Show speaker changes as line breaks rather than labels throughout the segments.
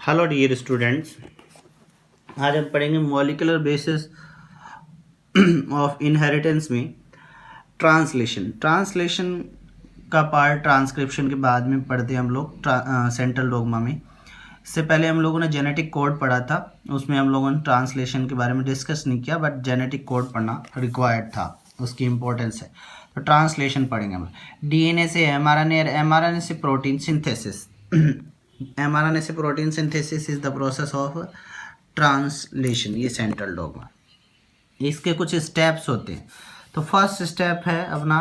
Hello dear students, आज हम पढ़ेंगे मॉलिक्यूलर बेसिस ऑफ इनहेरिटेंस में ट्रांसलेशन का पार्ट ट्रांसक्रिप्शन के बाद में पढ़ते हैं हम लोग सेंट्रल डोग्मा में। इससे पहले हम लोगों ने जेनेटिक कोड पढ़ा था, उसमें हम लोगों ने ट्रांसलेशन के बारे में डिस्कस नहीं किया, बट जेनेटिक कोड पढ़ना रिक्वायर्ड था, उसकी इंपॉर्टेंस है। तो ट्रांसलेशन पढ़ेंगे हम। डीएनए से एमआरएनए और एमआरएनए से प्रोटीन सिंथेसिस। एमआरएनए से protein synthesis is the process of translation, ये सेंट्रल डोग्मा। इसके कुछ स्टेप्स होते हैं। तो फर्स्ट स्टेप है अपना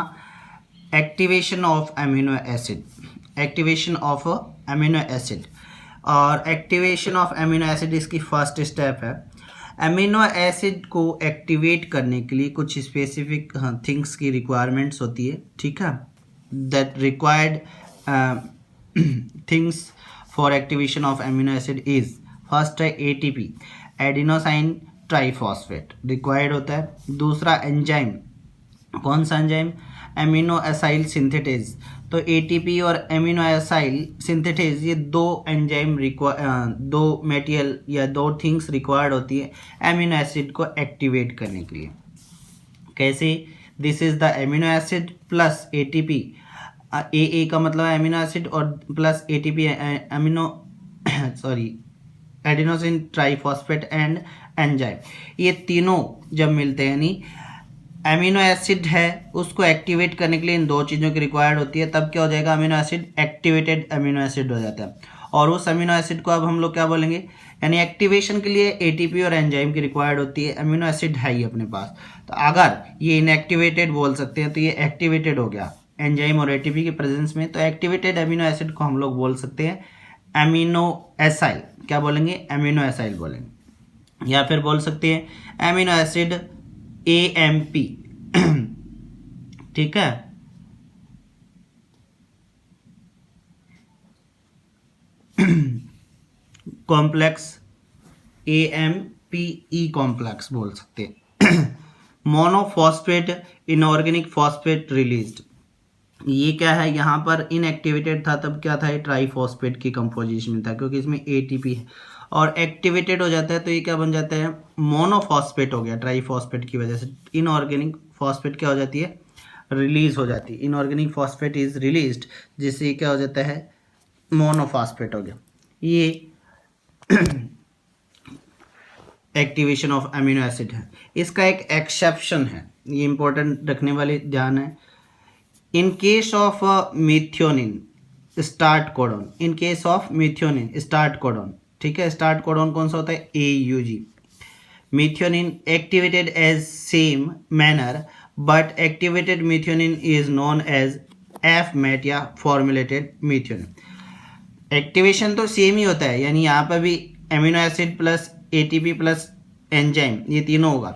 activation of amino acid. Activation of amino acid और एक्टिवेशन ऑफ अमीनो एसिड इसकी फर्स्ट स्टेप है। अमीनो एसिड को एक्टिवेट करने के लिए कुछ स्पेसिफिक थिंग्स की रिक्वायरमेंट्स होती है, ठीक है। That required things for activation of amino acid is, first है एटीपी, एडिनोसाइन ट्राइफॉस्फेट रिक्वायर्ड होता है। दूसरा एंजाइम, कौन सा एंजाइम? Amino acyl synthetase. तो एटीपी और एमिनो एसाइल सिंथेटेज, ये दो एंजाइम दो मटेरियल या दो थिंग्स रिक्वायर्ड होती है एमिनो एसिड को एक्टिवेट करने के लिए। कैसे? This is the amino acid plus ATP, A का मतलब है एमिनो एसिड और plus ATP amino adenosine triphosphate and enzyme, ये तीनों जब मिलते हैं, यानी एमिनो एसिड है उसको एक्टिवेट करने के लिए इन दो चीज़ों की रिक्वायर्ड होती है, तब क्या हो जाएगा? Amino acid activated amino acid हो जाता है। और उस अमीनो एसिड को अब हम लोग क्या बोलेंगे? यानी एक्टिवेशन के लिए एटीपी और एंजाइम की रिक्वायर्ड होती है, अमीनो एसिड है ही अपने पास। तो अगर ये इनएक्टिवेटेड बोल सकते हैं, तो ये एक्टिवेटेड हो गया एंजाइम और एटीपी के प्रेजेंस में। तो एक्टिवेटेड अमीनो एसिड को हम लोग बोल सकते हैं एमिनो एसाइल। क्या बोलेंगे? एमिनो एसाइल बोलेंगे। या फिर बोल सकते हैं एमिनो एसिड एएमपी, ठीक है। कॉम्प्लेक्स एएमपीई कॉम्प्लेक्स बोल सकते हैं। मोनोफॉस्फेट इनऑर्गेनिक फॉस्फेट रिलीज्ड, ये क्या है? यहाँ पर इनएक्टिवेटेड था, तब क्या था? ये ट्राईफॉस्फेट की कंपोजिशन में था, क्योंकि इसमें एटीपी है। और एक्टिवेटेड हो जाता है तो ये क्या बन जाता है? मोनोफॉस्फेट हो गया, ट्राईफॉस्फेट की वजह से। इनऑर्गेनिक फॉस्फेट क्या हो जाती है? रिलीज हो जाती है। इनऑर्गेनिक फॉस्फेट इज रिलीज्ड, जिससे क्या हो जाता है? मोनोफॉस्फेट हो गया। ये एक्टिवेशन ऑफ अमीनो एसिड है। इसका एक एक्सेप्शन है, ये इंपॉर्टेंट रखने वाली ध्यान है। In case of methionine start codon, in case of methionine start codon, ठीक है। स्टार्ट कोडॉन कौन सा होता है? AUG। Methionine activated as same manner, but activated methionine is known as FMAT या फॉर्मुलेटेड मिथ्योनिन। एक्टिवेशन तो सेम ही होता है, यानी यहाँ पर भी amino acid plus ATP plus enzyme, ये तीनों होगा।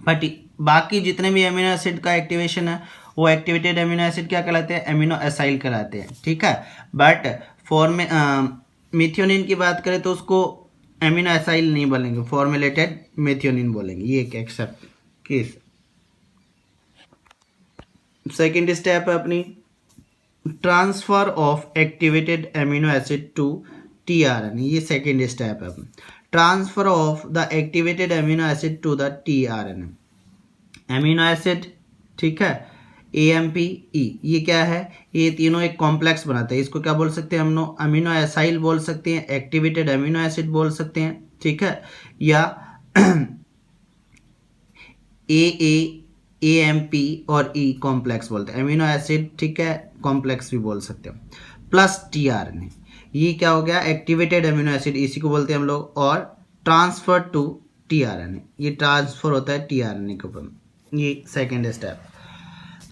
बट बाकी जितने भी एमिनो एसिड का एक्टिवेशन है, वो एक्टिवेटेड एमिनो एसिड क्या कहलाते हैं? एमिनो एसाइल कहलाते हैं, ठीक है। बट मिथ्योनिन की बात करें तो उसको एमिनो एसाइल नहीं बोलेंगे, फॉर्मुलेटेड मिथ्योनिन बोलेंगे। ये एक एक्सेप्ट केस। सेकेंड स्टेप है अपनी transfer of activated amino acid to tRNA, ये सेकेंड स्टेप है अपनी। Transfer of the activated amino acid to the tRNA। Amino acid, ठीक है, AMPE, ये क्या है? ये तीनों एक कॉम्प्लेक्स बनाते हैं। इसको क्या बोल सकते हैं? हम लोग अमीनो एसाइल बोल सकते हैं, एक्टिवेटेड अमीनो एसिड बोल सकते हैं, ठीक है, या AMP और E कॉम्प्लेक्स बोलते हैं। अमीनो एसिड, ठीक है, कॉम्प्लेक्स भी बोल सकते हैं। प्लस tRNA, ये क्या हो गया? एक्टिवेटेड अमीनो एसिड, इसी को बोलते हैं हम लोग। और ट्रांसफर टू tRNA, ये ट्रांसफर होता है tRNA के ऊपर, ये सेकेंड स्टेप।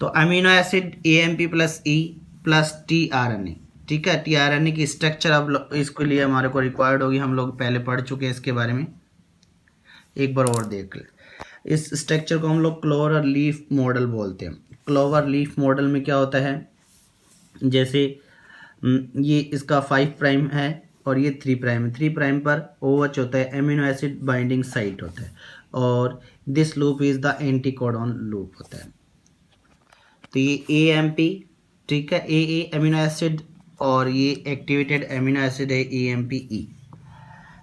तो amino acid AMP plus E plus tRNA, ठीक है। tRNA की स्ट्रक्चर अब इसके लिए हमारे को रिक्वायर्ड होगी, हम लोग पहले पढ़ चुके हैं इसके बारे में, एक बार और देख ले। इस स्ट्रक्चर को हम लोग क्लोवर लीफ मॉडल बोलते हैं। क्लोवर लीफ मॉडल में क्या होता है? जैसे ये इसका 5 प्राइम है और ये 3 प्राइम है। 3 प्राइम पर OH होता है, एमिनो एसिड बाइंडिंग साइट होता है, और this loop is the anticodon loop होता है। तो ये AMP, ठीक है, AA अमीनो एसिड, और ये एक्टिवेटेड अमीनो एसिड है AMPE।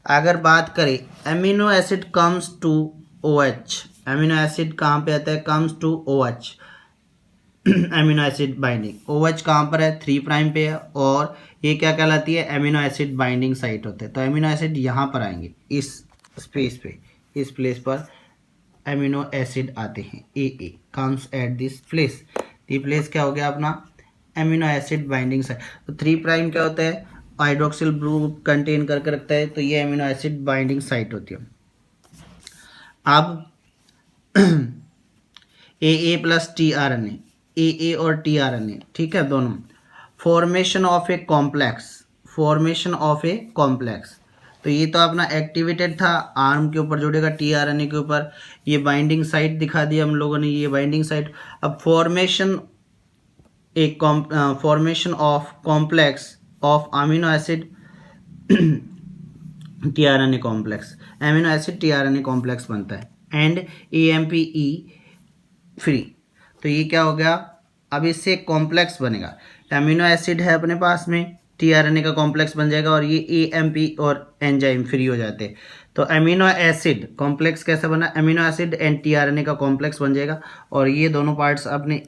अगर बात करें amino acid comes to OH, amino acid कहाँ पे आता है, comes to OH, amino acid binding OH कहाँ पर है, 3 प्राइम पे है, और ये क्या कहलाती है, एमिनो एसिड बाइंडिंग साइट होते हैं। तो एमिनो एसिड यहाँ पर आएंगे, इस स्पेस पे, इस प्लेस पर एमिनो एसिड आते हैं, ए कम्स एट दिस प्लेस। ये प्लेस क्या हो गया अपना, एमिनो एसिड बाइंडिंग साइट। तो 3 प्राइम क्या होता है, हाइड्रोक्सिल ग्रुप कंटेन करके रखता है, तो ये एमिनो एसिड बाइंडिंग साइट होती है। अब ए प्लस tRNA, ए और tRNA, ठीक है, दोनों formation of a complex, formation of a complex. तो ये तो अपना एक्टिवेटेड था, आर्म के ऊपर जुड़ेगा tRNA के ऊपर, ये बाइंडिंग साइट दिखा दिया हम लोगों ने, ये बाइंडिंग साइट। अब फॉर्मेशन एक formation of complex of amino acid tRNA complex, amino acid tRNA complex बनता है, एंड AMPE फ्री। तो ये क्या हो गया, अब इससे एक कॉम्प्लेक्स बनेगा, एमिनो एसिड है अपने पास में, tRNA का कॉम्प्लेक्स बन जाएगा, और ये AMP और एंजाइम फ्री हो जाते हैं। तो एमिनो एसिड कॉम्प्लेक्स कैसे बना, एमिनो एसिड एंड tRNA का कॉम्प्लेक्स बन जाएगा, और ये दोनों पार्ट्स अपने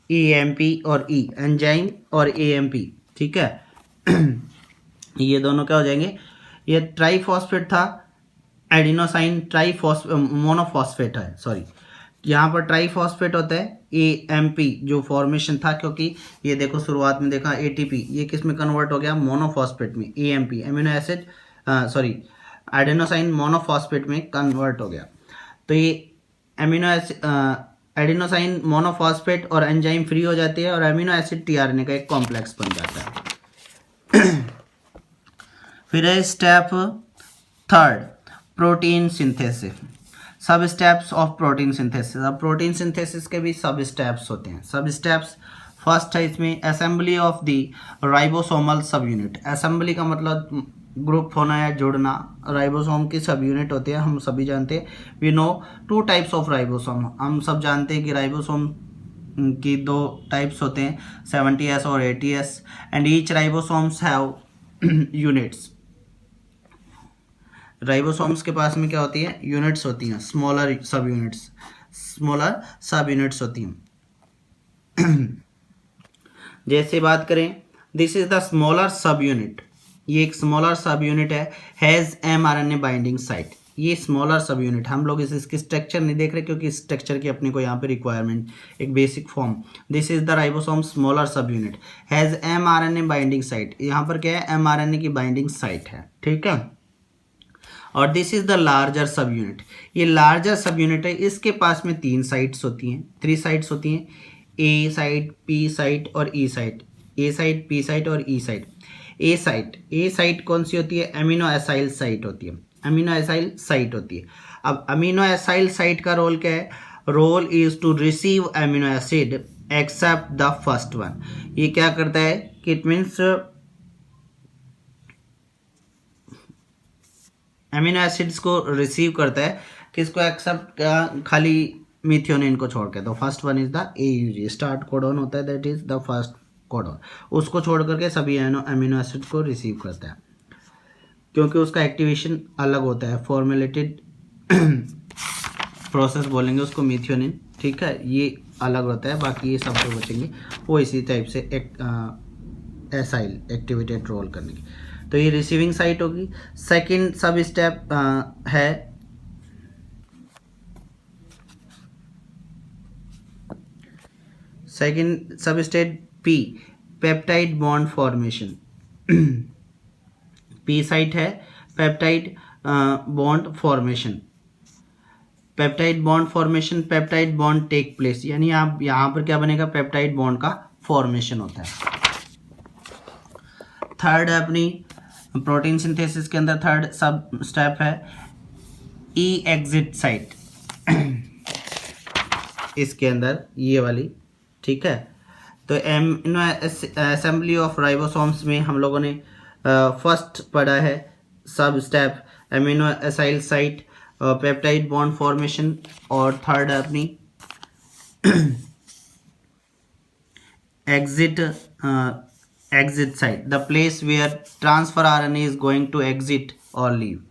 AMP और एंजाइम और AMP, ठीक है, ये दोनों क्या हो जाएंगे, ये ट्राइफॉस्फेट था, एडिनोसाइन मोनोफॉस्फेट है, सॉरी, यहाँ पर ट्राइफॉस्फेट होता है, AMP जो फॉर्मेशन था, क्योंकि ये देखो शुरुआत में देखा ATP, ये किस में कन्वर्ट हो गया, मोनोफॉस्फेट में, AMP amino acid sorry adenosine monophosphate में कन्वर्ट हो गया। तो ये एमिनो एसिड एडिनोसाइन मोनोफॉस्फेट और एंजाइम फ्री हो जाती है, और एमिनो एसिड tRNA का एक कॉम्प्लेक्स बन जाता है। फिर है स्टेप थर्ड, प्रोटीन सिंथेसिस, सब स्टेप्स ऑफ प्रोटीन सिंथेसिस। अब प्रोटीन सिंथेसिस के भी सब स्टेप्स होते हैं। सब स्टेप्स फर्स्ट है इसमें असेंबली ऑफ द राइबोसोमल सब यूनिट। असेंबली का मतलब ग्रुप होना या जुड़ना। राइबोसोम की सब यूनिट होते हैं, हम सभी जानते हैं। We know 2 types of ribosome. हम सब जानते हैं कि राइबोसोम की 2 टाइप्स होते हैं, 70S और 80S, and each ribosomes have units. Ribosomes के पास में क्या होती है, यूनिट्स होती हैं, स्मॉलर सब यूनिट्स होती हैं। जैसे बात करें, दिस इज द स्मॉलर सब यूनिट, ये एक स्मॉलर सब यूनिट है, हैज़ mRNA बाइंडिंग साइट। ये स्मॉलर सब यूनिट, हम लोग इसकी स्ट्रक्चर नहीं देख रहे क्योंकि स्ट्रक्चर की अपने को यहाँ पे रिक्वायरमेंट, एक basic form. This is the ribosome smaller सब unit has mRNA binding site. यहाँ पर क्या है, mRNA की बाइंडिंग साइट है, ठीक है। और दिस इज द लार्जर सब यूनिट, ये लार्जर सब यूनिट है, इसके पास में 3 साइट्स होती हैं, 3 साइट्स होती हैं, ए साइट, पी साइट और ई साइट। ए साइट, पी साइट और ई साइट। ए साइट कौन सी होती है, अमीनो एसाइल साइट होती है, अमीनो एसाइल साइट होती है। अब अमीनो एसाइल साइट का रोल क्या है, role is to receive amino acid except the first one. ये क्या करता है कि इट मीन्स अमीनो एसिड्स को रिसीव करता है, किसको एक्सेप्ट, खाली मिथियोनिन को छोड़ के। तो first one is the AUG, start codon होता है, that is the first codon, उसको छोड़ करके सभी अमीनो एसिड को रिसीव करता है, क्योंकि उसका एक्टिवेशन अलग होता है, फॉर्मुलेटेड प्रोसेस बोलेंगे उसको, मिथियोनिन, ठीक है, ये अलग होता है। बाकी ये सब जो बचेंगे वो इसी टाइप से एसाइल एक्टिवेटेड रोल करने की। तो ये रिसीविंग साइट होगी। सेकंड सब स्टेप है second sub step P, peptide bond formation. P site है peptide bond formation. Peptide bond formation, peptide bond take place, यानी आप यहाँ पर क्या बनेगा, पेप्टाइड बॉन्ड का फॉर्मेशन होता है। थर्ड है अपनी प्रोटीन सिंथेसिस के अंदर थर्ड सब स्टेप है ई एग्जिट साइट। इसके अंदर ये वाली, ठीक है। तो एमिनो असेंबली ऑफ राइबोसोम्स में हम लोगों ने फर्स्ट पढ़ा है sub step amino acyl site, peptide bond formation, और थर्ड है अपनी exit exit site, the place where transfer RNA is going to exit or leave.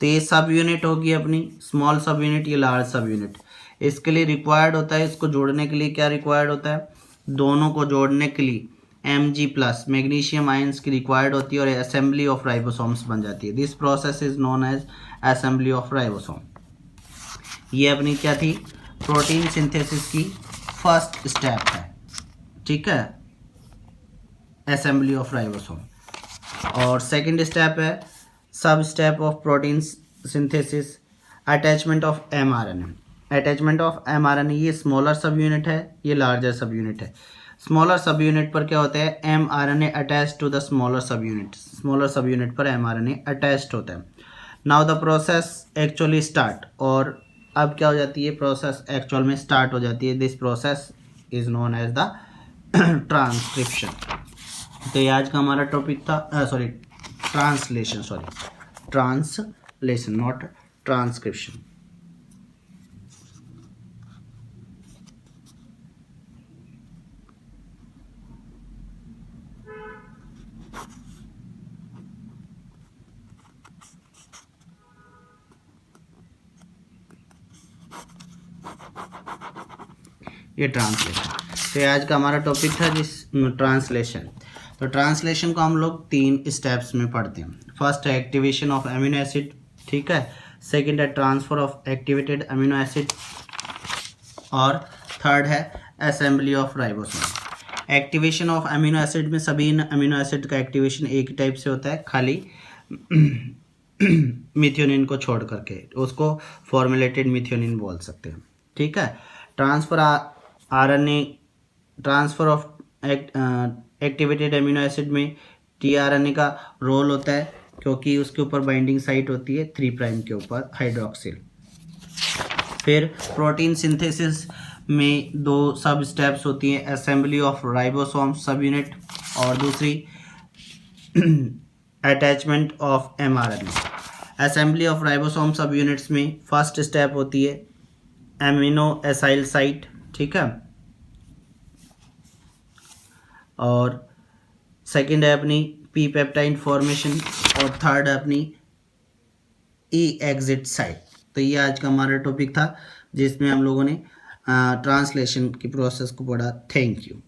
तो ये सब यूनिट होगी अपनी स्मॉल सब यूनिट, ये लार्ज सब यूनिट. इसके लिए रिक्वायर्ड होता है, इसको जोड़ने के लिए क्या रिक्वायर्ड होता है, दोनों को जोड़ने के लिए Mg प्लस मैग्नीशियम आयंस की रिक्वायर्ड होती है और असेंबली ऑफ राइबोसोम्स बन जाती है. This process is known as assembly of ribosome. ये अपनी क्या थी, प्रोटीन सिंथेसिस की फर्स्ट स्टेप है, ठीक है, असेंबली ऑफ राइबोसोम. और सेकंड स्टेप है sub step of protein synthesis, attachment of mRNA. Attachment of mRNA ये स्मॉलर सब यूनिट है, ये लार्जर सब यूनिट है. स्मॉलर सब यूनिट पर क्या होता है, mRNA attach to the smaller subunit. Smaller subunit पर mRNA अटैच्ड होता है. Now the process actually start, और अब क्या हो जाती है, प्रोसेस एक्चुअल में स्टार्ट हो जाती है. This process is known as the transcription. तो ये आज का हमारा टॉपिक था, सॉरी ट्रांसलेशन नॉट ट्रांसक्रिप्शन. ये ट्रांसलेशन. तो ये आज का हमारा टॉपिक था जिस ट्रांसलेशन. तो ट्रांसलेशन को हम लोग 3 स्टेप्स में पढ़ते हैं. फर्स्ट है एक्टिवेशन ऑफ अमीनो एसिड, ठीक है. सेकंड है transfer of activated amino acid, और थर्ड है assembly of ribosome. Activation of amino acid में सभी अमीनो एसिड का एक्टिवेशन एक ही टाइप से होता है, खाली मिथ्योनिन को छोड़ करके, उसको फॉर्मुलेटेड मिथ्योनिन बोल सकते हैं, ठीक है. Transfer of activated amino acid में tRNA का रोल होता है, क्योंकि उसके ऊपर बाइंडिंग साइट होती है 3 प्राइम के ऊपर हाइड्रोक्सिल. फिर प्रोटीन सिंथेसिस में 2 सब स्टेप्स होती हैं, असेंबली ऑफ राइबोसोम सब यूनिट और दूसरी attachment of mRNA. Assembly of ribosome सब यूनिट्स में फर्स्ट स्टेप होती है एमिनो एसाइल साइट, ठीक है, और सेकंड है अपनी पी पेप्टाइड फॉर्मेशन, और थर्ड है अपनी ई एग्जिट साइट. तो ये आज का हमारा टॉपिक था जिसमें हम लोगों ने ट्रांसलेशन की प्रोसेस को पढ़ा. Thank you.